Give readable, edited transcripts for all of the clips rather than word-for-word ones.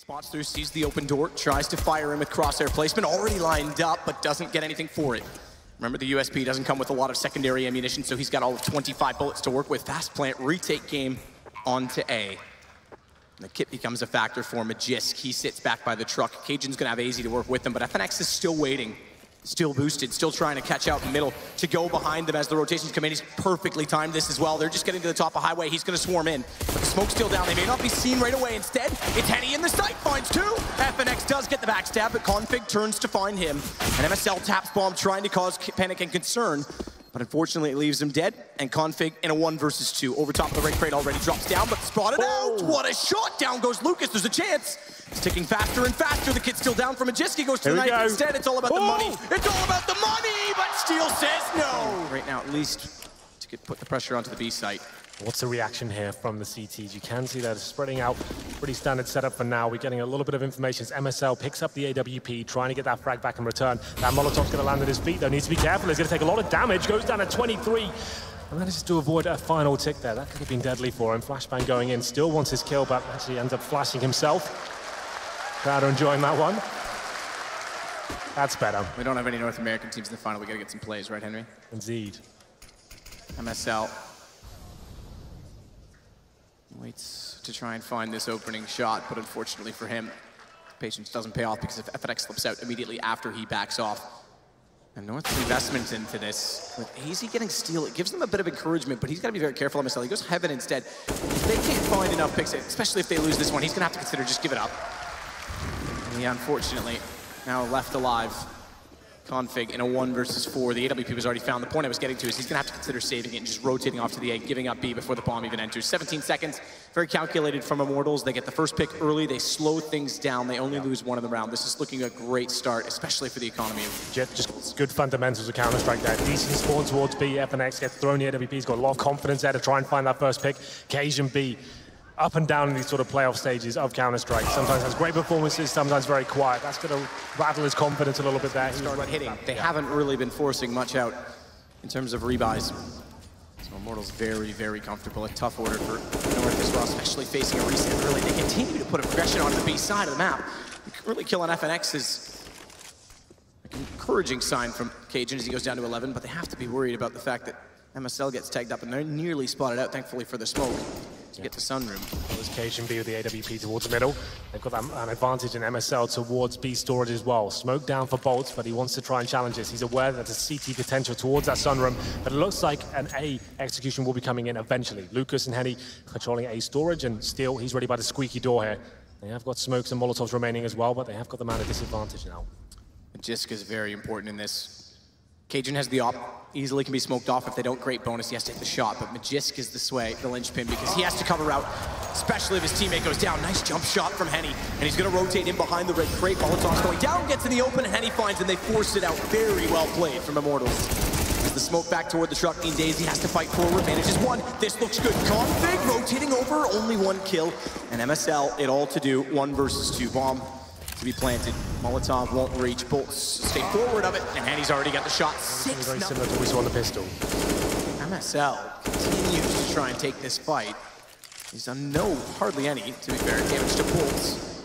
Spots through, sees the open door, tries to fire him with crosshair placement, already lined up, but doesn't get anything for it. Remember, the USP doesn't come with a lot of secondary ammunition, so he's got all of 25 bullets to work with. Fast plant, retake game onto A. And the kit becomes a factor for Magisk. He sits back by the truck. Cajun's gonna have AZ to work with him, but FNX is still waiting. Still boosted, still trying to catch out in the middle to go behind them as the rotations come in. He's perfectly timed this as well. They're just getting to the top of highway. He's gonna swarm in, but the smoke's still down. They may not be seen right away. Instead, it's Henny in the sight, finds two. FNX does get the backstab, but Config turns to find him. And MSL taps bomb, trying to cause panic and concern, but unfortunately it leaves him dead, and Config in a 1 versus 2. Over top of the red crate already drops down, but spotted out. What a shot! Down goes Lucas, there's a chance. It's ticking faster and faster. The kid's still down from Magisk. He goes to the knife instead. It's all about the money. It's all about the money, but Steel says no. Right now, at least to put the pressure onto the B site. What's the reaction here from the CTs? You can see that it's spreading out. Pretty standard setup for now. We're getting a little bit of information as MSL picks up the AWP, trying to get that frag back in return. That Molotov's going to land at his feet, though. Needs to be careful. He's going to take a lot of damage. Goes down at 23. And manages to avoid a final tick there. That could have been deadly for him. Flashbang going in. Still wants his kill, but actually ends up flashing himself. Crowd are enjoying that one. That's better. We don't have any North American teams in the final. We got to get some plays, right, Henry? Indeed. MSL waits to try and find this opening shot, but unfortunately for him, patience doesn't pay off because if FNX slips out immediately after he backs off. And North's investment into this, with AZ getting steal, it gives them a bit of encouragement, but he's got to be very careful. MSL, he goes Heaven instead. If they can't find enough picks, especially if they lose this one, he's going to have to consider just give it up. And he unfortunately now left alive. Config in a 1 versus 4. The AWP has already found. The point I was getting to is he's going to have to consider saving it and just rotating off to the A, giving up B before the bomb even enters. 17 seconds, very calculated from Immortals. They get the first pick early. They slow things down. They only lose 1 in the round. This is looking a great start, especially for the economy. Just good fundamentals of Counter-Strike there. Decent spawn towards B. FNX gets thrown. The AWP's got a lot of confidence there to try and find that first pick. Cajun B, up and down in these sort of playoff stages of Counter-Strike. Sometimes has great performances, sometimes very quiet. That's going to rattle his confidence a little bit there. Started hitting. They haven't really been forcing much out in terms of rebuys. So Immortals very, very comfortable. A tough order for North as well, especially facing a reset. Really, they continue to put aggression onto the B side of the map. Really killing FNX is an encouraging sign from Cajun as he goes down to 11, but they have to be worried about the fact that MSL gets tagged up and they're nearly spotted out, thankfully for the smoke. To get to Sunroom. There's Cajun B with the AWP towards the middle. They've got an advantage in MSL towards B storage as well. Smoke down for bolts, but he wants to try and challenge this. He's aware that there's CT potential towards that Sunroom, but it looks like an A execution will be coming in eventually. Lucas and Henny controlling A storage, and Steel, he's ready by the squeaky door here. They have got smokes and Molotovs remaining as well, but they have got the man at disadvantage now. Magisk is very important in this. Cajun has the op, easily can be smoked off if they don't. Great bonus, he has to hit the shot, but Magisk is the sway, the linchpin, because he has to cover out, especially if his teammate goes down. Nice jump shot from Henny, and he's gonna rotate in behind the red crate. Molotov's going down, gets in the open, and Henny finds, and they force it out. Very well played from Immortals. As the smoke back toward the truck, means Daisy has to fight forward, manages 1. This looks good. Config rotating over, only 1 kill, and MSL, it all to do, 1 versus 2. Bomb to be planted. Molotov won't reach. Bolts stay forward of it, and Henny's already got the shot. 6. Very similar to what we saw on the pistol. MSL continues to try and take this fight. He's done hardly any, to be fair, damage to Bolts.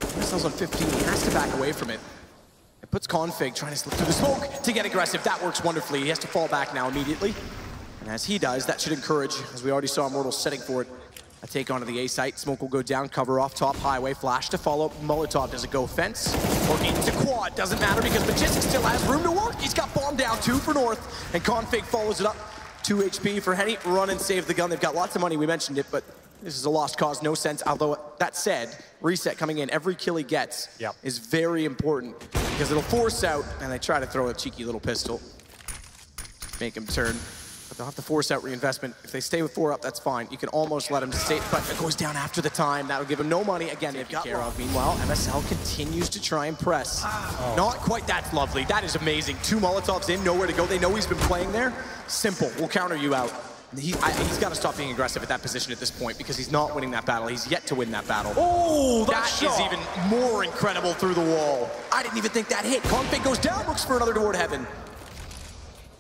MSL's on 15, he has to back away from it. It puts Config trying to slip through the smoke to get aggressive. That works wonderfully. He has to fall back now immediately. And as he does, that should encourage, as we already saw Immortals setting for it, a take onto the A site. Smoke will go down, cover off top highway, flash to follow. Molotov, does it go fence or into quad? Doesn't matter because Magisk still has room to work. He's got bomb down, 2 for North, and Config follows it up. 2 HP for Henny, run and save the gun. They've got lots of money, we mentioned it, but this is a lost cause, no sense. Although, that said, reset coming in, every kill he gets is very important because it'll force out, and they try to throw a cheeky little pistol, make him turn. But they'll have to force out reinvestment. If they stay with 4 up, that's fine. You can almost let him stay, but it goes down after the time. That'll give him no money. Again, they've got care of. Meanwhile, MSL continues to try and press. Not quite, that's lovely. That is amazing. 2 Molotovs in, nowhere to go. They know he's been playing there. Simple, we'll counter you out. He's got to stop being aggressive at that position at this point because he's not winning that battle. He's yet to win that battle. Oh, that is even more incredible through the wall. I didn't even think that hit. Config goes down, looks for another door to heaven.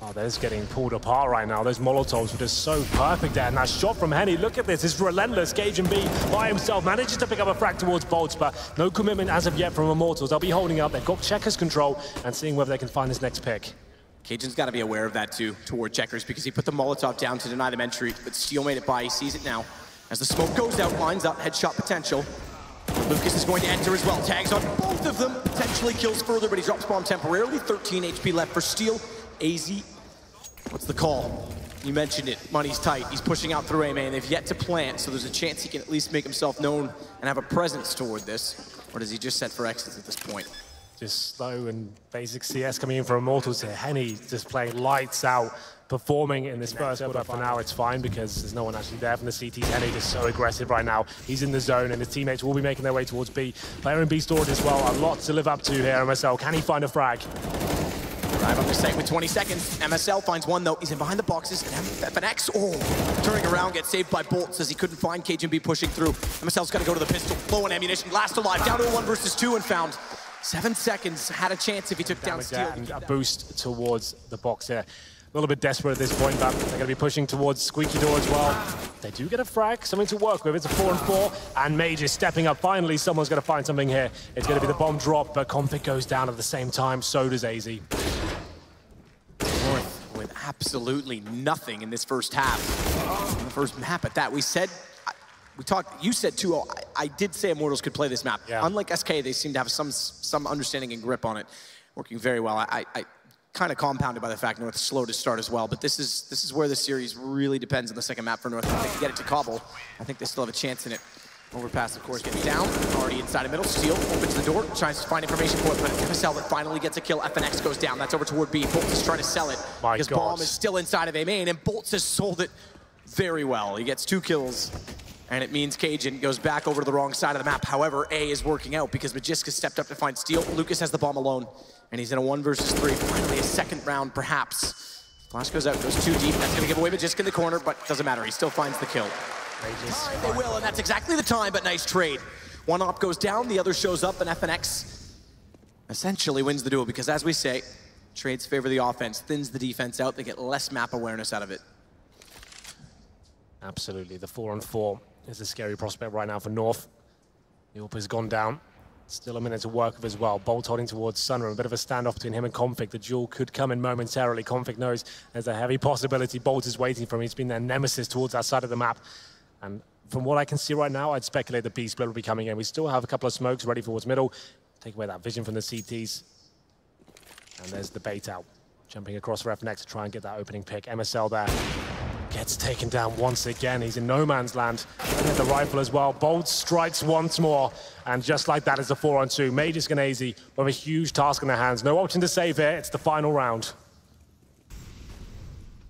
Oh, they're just getting pulled apart right now. Those Molotovs were just so perfect there. And that shot from Henny, look at this, it's relentless. CageNB by himself manages to pick up a frag towards Bolts, but no commitment as of yet from Immortals. They'll be holding up, they've got Checkers control and seeing whether they can find this next pick. Cajun's got to be aware of that too, toward Checkers, because he put the Molotov down to deny them entry, but Steel made it by, he sees it now. As the smoke goes out, lines up, headshot potential. Lucas is going to enter as well, tags on both of them, potentially kills further, but he drops bomb temporarily. 13 HP left for Steel. AZ, what's the call? You mentioned it, money's tight. He's pushing out through A main. They've yet to plant, so there's a chance he can at least make himself known and have a presence toward this. Or does he just set for exits at this point? Just slow and basic CS coming in for Immortals here. Henny just playing lights out, performing in this first quarter, but for now it's fine because there's no one actually there from the CTs. Henny just so aggressive right now. He's in the zone and his teammates will be making their way towards B. Player in B storage as well, a lot to live up to here. MSL, can he find a frag? Arrive on the site with 20 seconds. MSL finds one though. He's in behind the boxes. And FNX, turning around, gets saved by Bolts as he couldn't find CageNB pushing through. MSL's got to go to the pistol. Low on ammunition, last alive, down to a 1 versus 2 and found 7 seconds. Had a chance if he took down Steel. And a boost towards the box here. A little bit desperate at this point, but they're going to be pushing towards Squeaky Door as well. They do get a frag, something to work with. It's a 4-4, and Mage is stepping up. Finally, someone's going to find something here. It's going to be the bomb drop, but Config goes down at the same time. So does AZ. North with absolutely nothing in this first half. The first map at that. We said, you said too, I did say Immortals could play this map. Yeah. Unlike SK, they seem to have some understanding and grip on it. Working very well. I kind of compounded by the fact North is slow to start as well, but this is where the series really depends on the second map for North. If they can get it to Cobble, I think they still have a chance in it. Overpass, of course, getting down, already inside of middle. Steel opens the door, tries to find information for it, but MSL that finally gets a kill. FNX goes down, that's over toward B. Bolts is trying to sell it, because bomb is still inside of A main, and Bolts has sold it very well. He gets 2 kills, and it means Cajun goes back over to the wrong side of the map. However, A is working out, because Magiska stepped up to find Steel. Lucas has the bomb alone, and he's in a 1 versus 3. Finally, a second round, perhaps. Flash goes out, goes too deep. That's going to give away Magiska in the corner, but doesn't matter. He still finds the kill. They will, and that's exactly the time, but nice trade. One op goes down, the other shows up, and FNX essentially wins the duel, because as we say, trades favor the offense, thins the defense out, they get less map awareness out of it. Absolutely, the 4-4 is a scary prospect right now for North. The AWP has gone down. Still a minute to work with as well. Bolt holding towards Sunroom, a bit of a standoff between him and Config. The duel could come in momentarily. Config knows there's a heavy possibility Bolt is waiting for him. He's been their nemesis towards that side of the map. And from what I can see right now, I'd speculate the B split will be coming in. We still have a couple of smokes ready towards middle. Take away that vision from the CTs. And there's the bait out. Jumping across for FNX to try and get that opening pick. MSL there. Gets taken down once again. He's in no man's land. And the rifle as well. Bolt strikes once more. And just like that is a 4-on-2. Major and AZ with a huge task in their hands. No option to save here. It's the final round.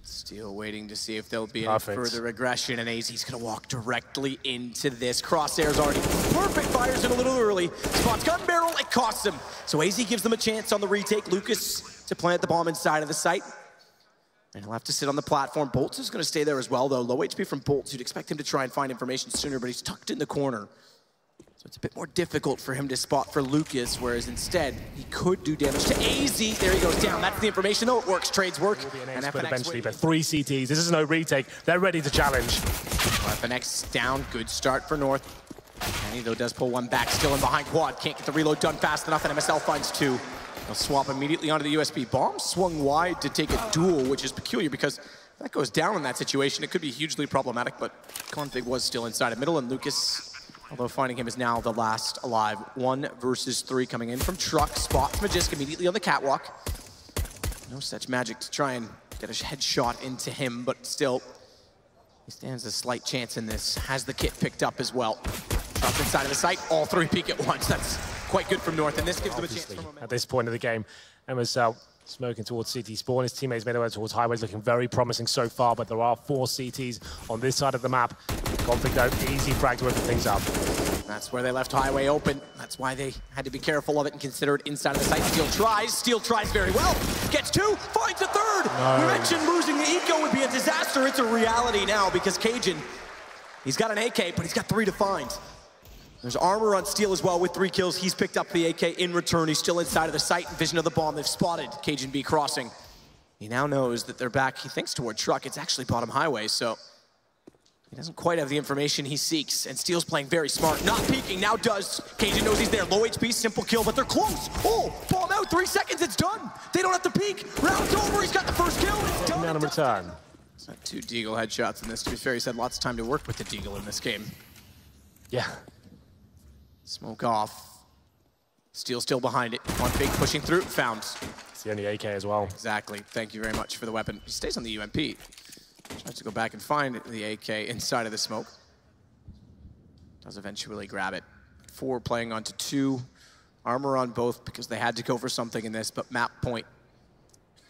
Still waiting to see if there'll be any further aggression, and AZ's gonna walk directly into this. Crosshair's already perfect, fires in a little early. Spots gun barrel, it costs him. So AZ gives them a chance on the retake. Lucas to plant the bomb inside of the site. And he'll have to sit on the platform. Bolts is gonna stay there as well though. Low HP from Bolts, you'd expect him to try and find information sooner, but he's tucked in the corner. So it's a bit more difficult for him to spot for Lucas, whereas instead, he could do damage to AZ. There he goes down. That's the information, though. It works. Trades work. And eventually, but 3 CTs. This is no retake. They're ready to challenge. FNX down. Good start for North. Kenny, though, does pull one back. Still in behind quad. Can't get the reload done fast enough, and MSL finds 2. They'll swap immediately onto the USB. Bomb swung wide to take a duel, which is peculiar because if that goes down in that situation, it could be hugely problematic, but Config was still inside of middle, and Lucas, although finding him is now the last alive. 1 versus 3 coming in from Truck. Spots Magiska immediately on the catwalk. No such magic to try and get a headshot into him, but still, he stands a slight chance in this. Has the kit picked up as well. Drops inside of the site, all 3 peek at once. That's quite good from North, and this gives them a chance for momentum. At this point of the game, MSL smoking towards CT spawn. His teammates made their way towards highways, looking very promising so far, but there are 4 CTs on this side of the map. Config though, easy frag to open things up. That's where they left highway open. That's why they had to be careful of it and consider it inside of the site. Steel tries very well. Gets 2, finds a 3rd. No. We mentioned losing the eco would be a disaster. It's a reality now because Cajun, he's got an AK, but he's got 3 to find. There's armor on Steel as well with 3 kills. He's picked up the AK in return. He's still inside of the site. Vision of the bomb. They've spotted CageNB crossing. He now knows that they're back, he thinks, toward truck. It's actually bottom highway, so he doesn't quite have the information he seeks. And Steel's playing very smart, not peeking, now does. Cajun knows he's there, low HP, simple kill, but they're close. Oh, bomb out, 3 seconds, it's done. They don't have to peek. Round's over, he's got the first kill. It's done. Down in return. It's not 2 Deagle headshots in this. To be fair, he's had lots of time to work with the Deagle in this game. Yeah. Smoke off. Steel still behind it. One big pushing through, found. It's the only AK as well. Exactly. Thank you very much for the weapon. He stays on the UMP. Tries to go back and find the AK inside of the smoke. Does eventually grab it. 4 playing onto 2. Armor on both because they had to go for something in this, but map point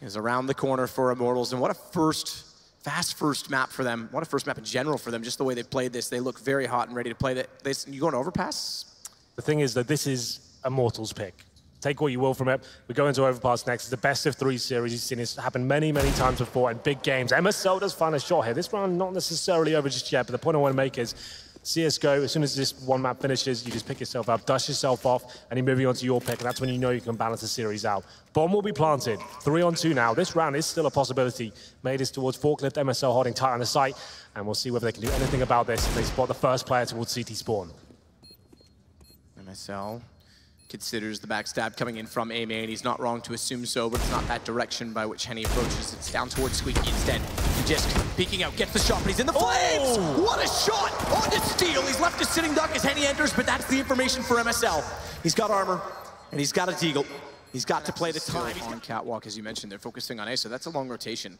is around the corner for Immortals. And what a fast first map for them. What a first map in general for them, just the way they've played this. They look very hot and ready to play this. You going to overpass? The thing is that this is Immortals pick. Take what you will from it. We go into Overpass next. It's the best of 3 series. You've seen this happen many, many times before in big games. MSL does find a shot here. This round not necessarily over just yet, but the point I want to make is CSGO, as soon as this one map finishes, you just pick yourself up, dust yourself off, and you're moving on to your pick, and that's when you know you can balance the series out. Bomb will be planted. 3 on 2 now. This round is still a possibility. Made is towards Forklift, MSL holding tight on the site, and we'll see whether they can do anything about this if they spot the first player towards CT spawn. MSL considers the backstab coming in from A main. He's not wrong to assume so, but it's not that direction by which Henny approaches. It's down towards Squeaky instead. Just peeking out, gets the shot, but he's in the flames! Oh. What a shot on the Steel! He's left a sitting duck as Henny enters, but that's the information for MSL. He's got armor, and he's got a Deagle. He's got to play the time. On catwalk, as you mentioned, they're focusing on A, so that's a long rotation.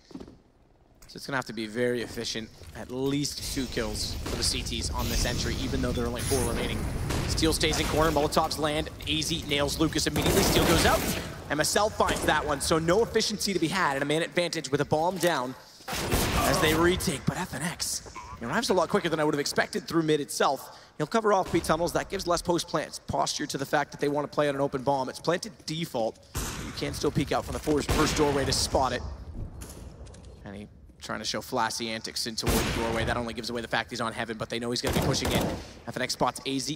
So it's gonna have to be very efficient. At least 2 kills for the CTs on this entry, even though there are only 4 remaining. Steel stays in corner, Molotovs land, AZ nails Lucas immediately, Steel goes out. MSL finds that one, so no efficiency to be had, and a man advantage with a bomb down as they retake, but FNX arrives a lot quicker than I would have expected through mid itself. He'll cover off B tunnels, that gives less post-plant posture to the fact that they want to play on an open bomb. It's planted default, you can still peek out from the first doorway to spot it. And he trying to show flashy antics into the doorway. That only gives away the fact he's on heaven, but they know he's going to be pushing in. FNX spots AZ.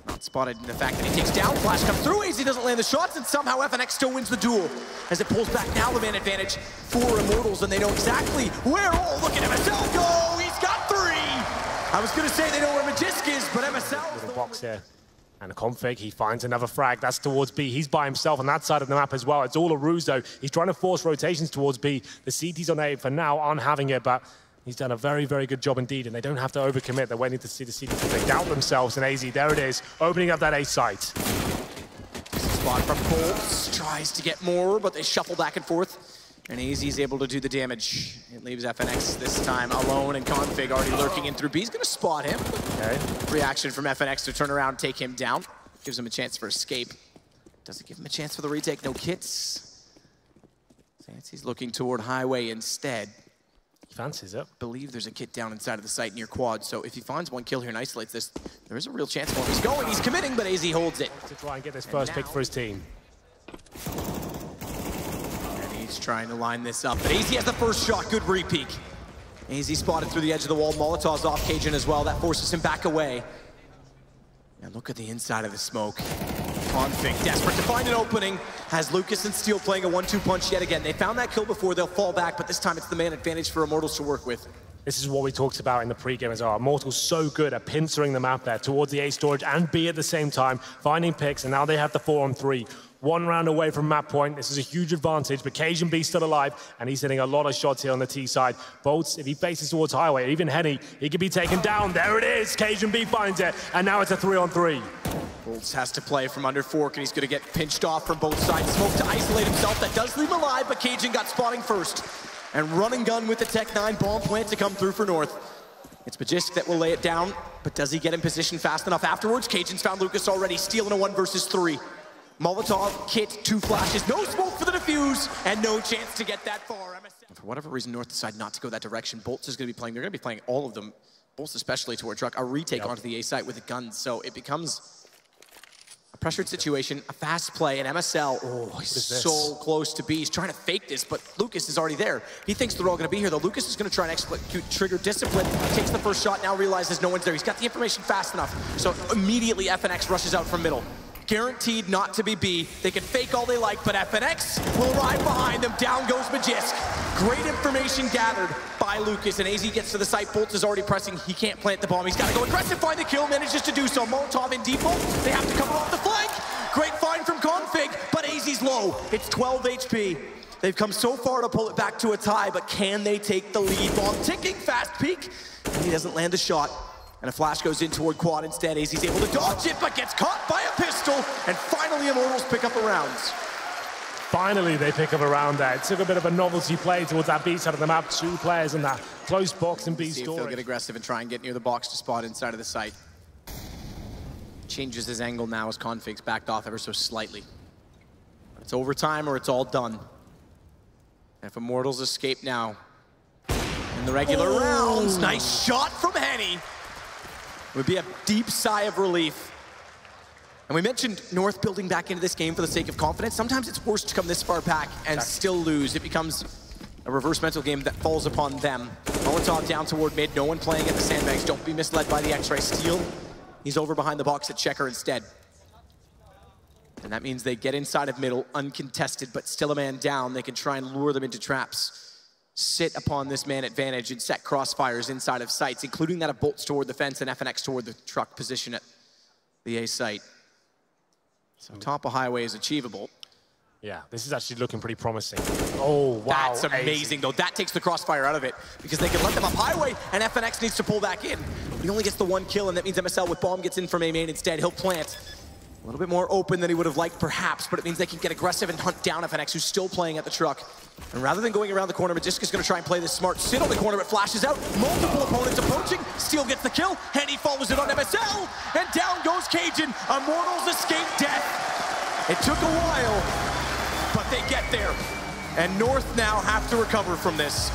Not spotted in the fact that he takes down. Flash comes through. AZ doesn't land the shots, and somehow FNX still wins the duel. As it pulls back now, the man advantage for Immortals, and they know exactly where. Oh, look at MSL go! He's got 3! I was going to say they know where Magisk is, but MSL... Little box here. And a config, he finds another frag. That's towards B. He's by himself on that side of the map as well. It's all a ruse, though. He's trying to force rotations towards B. The CTs on A, for now, aren't having it, but he's done a very, very good job indeed, and they don't have to overcommit. They're waiting to see the CTs. They doubt themselves, and AZ, there it is, opening up that A site. Spot from Bolts. Tries to get more, but they shuffle back and forth. And AZ's able to do the damage. It leaves FNX this time alone, and Config already lurking in through B. He's going to spot him. Okay. Reaction from FNX to turn around and take him down. Gives him a chance for escape. Doesn't give him a chance for the retake. No kits. Fancy's looking toward highway instead. Fancies it. I believe there's a kit down inside of the site near quad, so if he finds one kill here and isolates this, there is a real chance for him. He's going, he's committing, but AZ holds it. To try and get this first pick for his team. He's trying to line this up, but AZ has the first shot. Good re-peek. AZ spotted through the edge of the wall. Molotov's off Cajun as well. That forces him back away. And look at the inside of the smoke. Config desperate to find an opening. Has Lucas and Steel playing a 1-2 punch yet again. They found that kill before. They'll fall back, but this time it's the man advantage for Immortals to work with. This is what we talked about in the pregame as well. Immortals so good at pincering the map there towards the A storage and B at the same time, finding picks, and now they have the 4-on-3. 1 round away from map point. This is a huge advantage, but Cajun B still alive, and he's hitting a lot of shots here on the T side. Bolts, if he faces towards highway, even Henny, he could be taken down. There it is. Cajun B finds it, and now it's a 3-on-3. Bolts has to play from under fork, and he's going to get pinched off from both sides. Smoke to isolate himself. That does leave him alive, but Cajun got spotting first. And run and gun with the Tech 9 bomb plant to come through for North. It's Magisk that will lay it down, but does he get in position fast enough afterwards? Cajun's found Lucas already, stealing a 1 versus 3. Molotov, kit, 2 flashes, no smoke for the defuse, and no chance to get that far. For whatever reason, North decided not to go that direction. Bolts is going to be playing, they're going to be playing all of them, Bolts especially toward truck, a retake onto the A site with a gun, so it becomes a pressured situation, a fast play, and MSL, oh, he's so close to B. He's trying to fake this, but Lucas is already there. He thinks they're all going to be here, though. Lucas is going to try and execute trigger discipline, takes the first shot, now realizes no one's there. He's got the information fast enough, so immediately FNX rushes out from middle. guaranteed not to be B. They can fake all they like, but FNX will ride behind them. Down goes Magisk. Great information gathered by Lucas, and AZ gets to the site. Bolts is already pressing. He can't plant the bomb. He's got to go aggressive, find the kill, manages to do so. Molotov in default. They have to cover off the flank. Great find from Config, but AZ's low. It's 12 HP. They've come so far to pull it back to a tie, but can they take the lead? Bomb ticking, fast peek, and he doesn't land a shot. And a flash goes in toward Quad instead. AZ's able to dodge it, but gets caught by a pistol. And finally, Immortals pick up the rounds. Finally, they pick up a round there. It took a bit of a novelty play towards that B side of the map. 2 players in that close box in B See if they'll get aggressive and try and get near the box to spot inside of the site. Changes his angle now as Config's backed off ever so slightly. It's overtime or it's all done. And if Immortals escape now in the regular rounds, nice shot from Henny. Would be a deep sigh of relief. And we mentioned North building back into this game for the sake of confidence. Sometimes it's worse to come this far back and still lose. It becomes a reverse mental game that falls upon them. Molotov down toward mid, no one playing at the sandbags. Don't be misled by the X-ray steal. He's over behind the box at Checker instead. And that means they get inside of middle, uncontested, but still a man down. They can try and lure them into traps. Sit upon this man advantage and set crossfires inside of sites, including that of Bolts toward the fence and FNX toward the truck position at the A site. So top of highway is achievable. Yeah, this is actually looking pretty promising. Oh, wow. That's amazing, though. That takes the crossfire out of it, because they can let them up highway, and FNX needs to pull back in. He only gets the 1 kill, and that means MSL with bomb gets in from A main instead. He'll plant. A little bit more open than he would have liked, perhaps, but it means they can get aggressive and hunt down FNX, who's still playing at the truck. And rather than going around the corner, Magisk is going to try and play this smart. Sit on the corner, but flashes out. Multiple opponents approaching. Steel gets the kill. Henny follows it on MSL, and down goes Cajun. Immortals escape death. It took a while, but they get there. And North now have to recover from this.